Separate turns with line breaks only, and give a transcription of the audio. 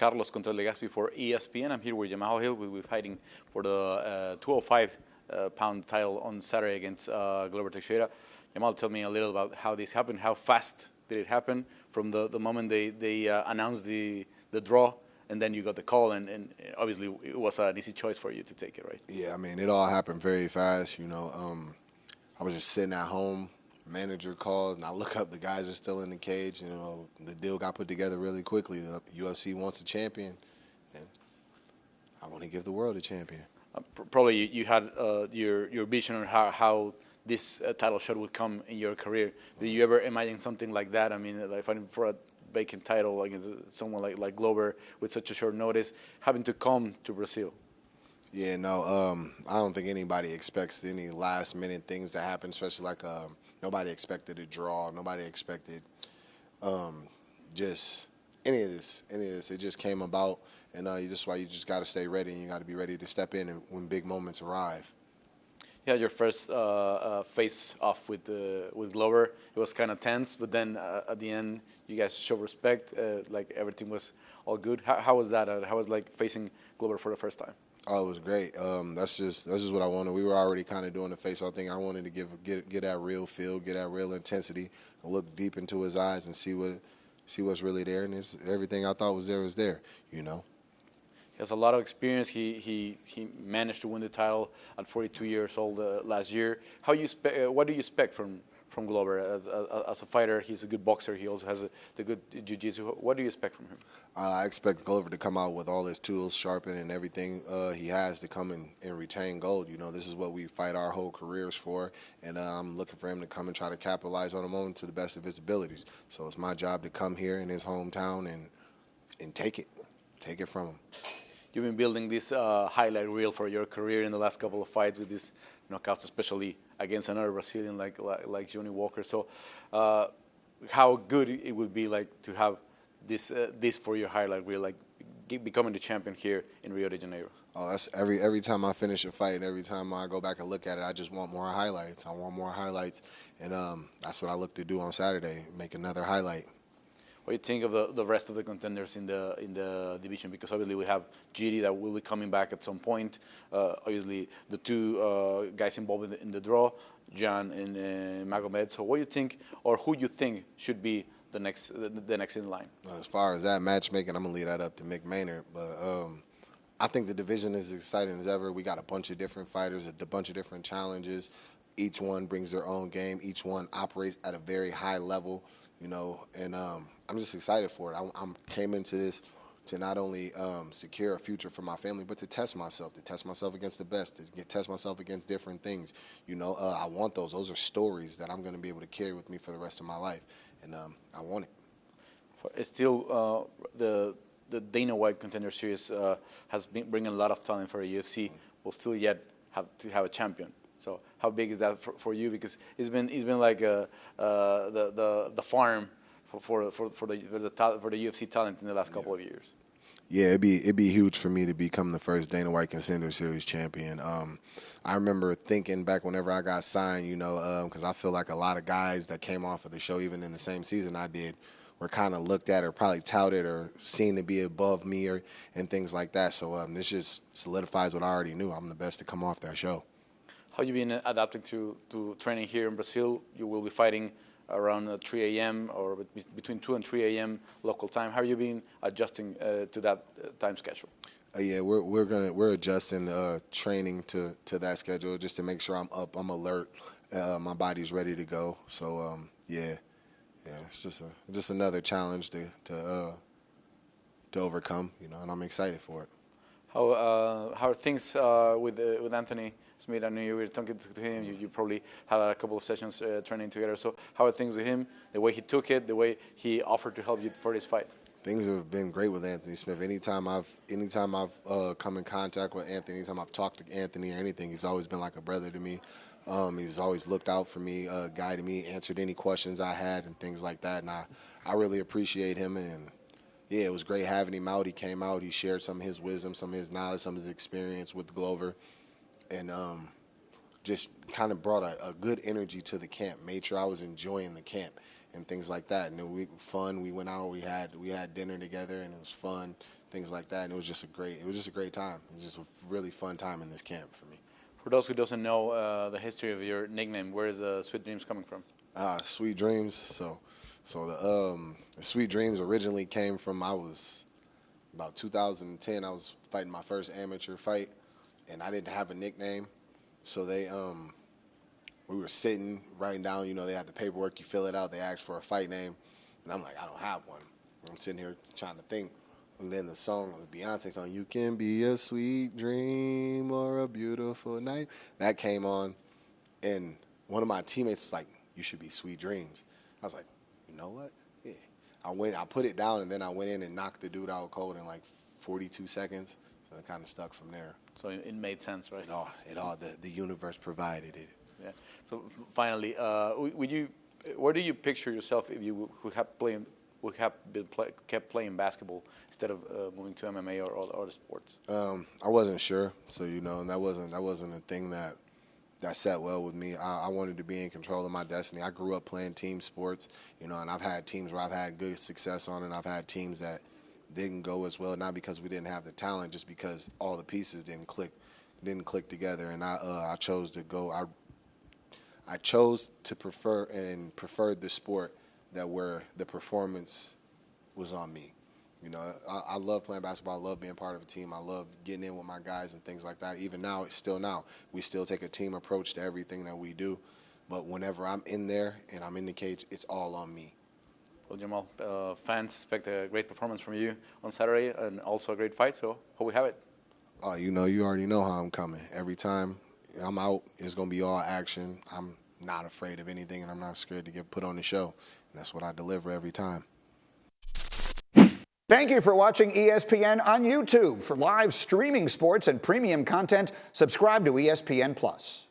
Carlos Contreras Legaspi for ESPN. I'm here with Jamahal Hill. We'll be fighting for the 205-pound title on Saturday against Glover Teixeira. Jamal, tell me a little about how this happened. How fast did it happen from the moment they announced the draw, and then you got the call, and obviously it was an easy choice for you to take it, right?
Yeah, I mean, it all happened very fast. I was just sitting at home. Manager called, and I look up. The guys are still in the cage. The deal got put together really quickly. The UFC wants a champion, and I want to give the world a champion.
Probably you had your vision on how this title shot would come in your career. Did you ever imagine something like that? I mean, like fighting for a vacant title against someone like Glover with such a short notice, having to come to Brazil.
Yeah, no, I don't think anybody expects any last-minute things to happen, especially like nobody expected a draw. Nobody expected just any of this. It just came about, and that's why you just got to stay ready, and you got to be ready to step in when big moments arrive.
You had your first face-off with Glover. It was kind of tense, but then at the end, you guys showed respect. Like everything was all good. How was that? How was like facing Glover for the first time?
Oh, it was great. That's just what I wanted. We were already kind of doing the face-off thing. I wanted to get that real feel, get that real intensity, and look deep into his eyes and see what's really there. And everything I thought was there. He
has a lot of experience. He managed to win the title at 42 years old last year. What do you expect from Glover as a fighter? He's a good boxer. He also has the good jiu-jitsu. What do you expect from him?
I expect Glover to come out with all his tools sharpened and everything he has to come and retain gold. This is what we fight our whole careers for, and I'm looking for him to come and try to capitalize on the moment to the best of his abilities. So it's my job to come here in his hometown and take it from him.
You've been building this highlight reel for your career in the last couple of fights with these knockouts, especially against another Brazilian like Johnny Walker. So, how good it would be like to have this for your highlight reel, like becoming the champion here in Rio de Janeiro.
Oh, that's every time I finish a fight, and every time I go back and look at it, I just want more highlights. I want more highlights, and that's what I look to do on Saturday, make another highlight.
What do you think of the rest of the contenders in the division? Because obviously we have GD that will be coming back at some point. Obviously the two guys involved in the draw, Jan and Magomed. So what do you think, or who you think should be the next in line?
As far as that matchmaking, I'm gonna leave that up to Mick Maynard. But I think the division is as exciting as ever. We got a bunch of different fighters, a bunch of different challenges. Each one brings their own game. Each one operates at a very high level. And I'm just excited for it. I came into this to not only secure a future for my family, but to test myself against the best, to test myself against different things. I want those. Those are stories that I'm going to be able to carry with me for the rest of my life, and I want it.
It's still the Dana White Contender Series has been bringing a lot of talent for the UFC. We'll still yet have to have a champion. So how big is that for you? Because it's been like the farm for the UFC talent in the last couple of years.
Yeah, it'd be huge for me to become the first Dana White Contender Series champion. I remember thinking back whenever I got signed, because I feel like a lot of guys that came off of the show, even in the same season I did, were kind of looked at or probably touted or seen to be above me and things like that. So this just solidifies what I already knew. I'm the best to come off that show.
How you been adapting to training here in Brazil? You will be fighting around 3 a.m. or between 2 and 3 a.m. local time. How have you been adjusting to that time schedule?
Yeah, we're adjusting training to that schedule just to make sure I'm up, I'm alert, my body's ready to go. So yeah, it's just another challenge to overcome, and I'm excited for it.
How are things with Anthony Smith? I know you were talking to him. You probably had a couple of sessions training together. So how are things with him? The way he took it, the way he offered to help you for this fight.
Things have been great with Anthony Smith. Anytime I've come in contact with Anthony, anytime I've talked to Anthony or anything, he's always been like a brother to me. He's always looked out for me, guided me, answered any questions I had and things like that. And I really appreciate him. And yeah, it was great having him out. He came out, he shared some of his wisdom, some of his knowledge, some of his experience with Glover, and just kind of brought a good energy to the camp, made sure I was enjoying the camp. and things like that. And we went out, we had dinner together, and it was fun, things like that. And it was just a great time. It was just a really fun time in this camp for me.
For those who doesn't know the history of your nickname, where is Sweet Dreams coming from?
Sweet Dreams. So the Sweet Dreams originally came from, I was about 2010. I was fighting my first amateur fight, and I didn't have a nickname. So we were sitting, writing down, they had the paperwork, you fill it out, they asked for a fight name, and I'm like, I don't have one. I'm sitting here trying to think, and then the song, the Beyonce song, "You Can Be a Sweet Dream or a Beautiful Night," that came on, and one of my teammates was like, "You should be Sweet Dreams." I was like, you know what? Yeah. I put it down, and then I went in and knocked the dude out cold in like 42 seconds, so it kind of stuck from there.
So it made sense, right?
The universe provided it.
Yeah. So finally, where do you picture yourself if you kept playing basketball instead of moving to MMA or other sports?
I wasn't sure, so and that wasn't a thing that sat well with me. I wanted to be in control of my destiny. I grew up playing team sports, and I've had teams where I've had good success on, and I've had teams that didn't go as well, not because we didn't have the talent, just because all the pieces didn't click together. And I chose to go. I chose to preferred the sport where the performance was on me. I love playing basketball. I love being part of a team. I love getting in with my guys and things like that. Even now, we still take a team approach to everything that we do. But whenever I'm in there and I'm in the cage, it's all on me.
Well, Jamal, fans expect a great performance from you on Saturday and also a great fight, so hope we have it.
Oh, you already know how I'm coming. Every time I'm out, it's going to be all action. I'm not afraid of anything, and I'm not scared to get put on the show. And that's what I deliver every time.
Thank you for watching ESPN on YouTube. For live streaming sports and premium content, subscribe to ESPN+.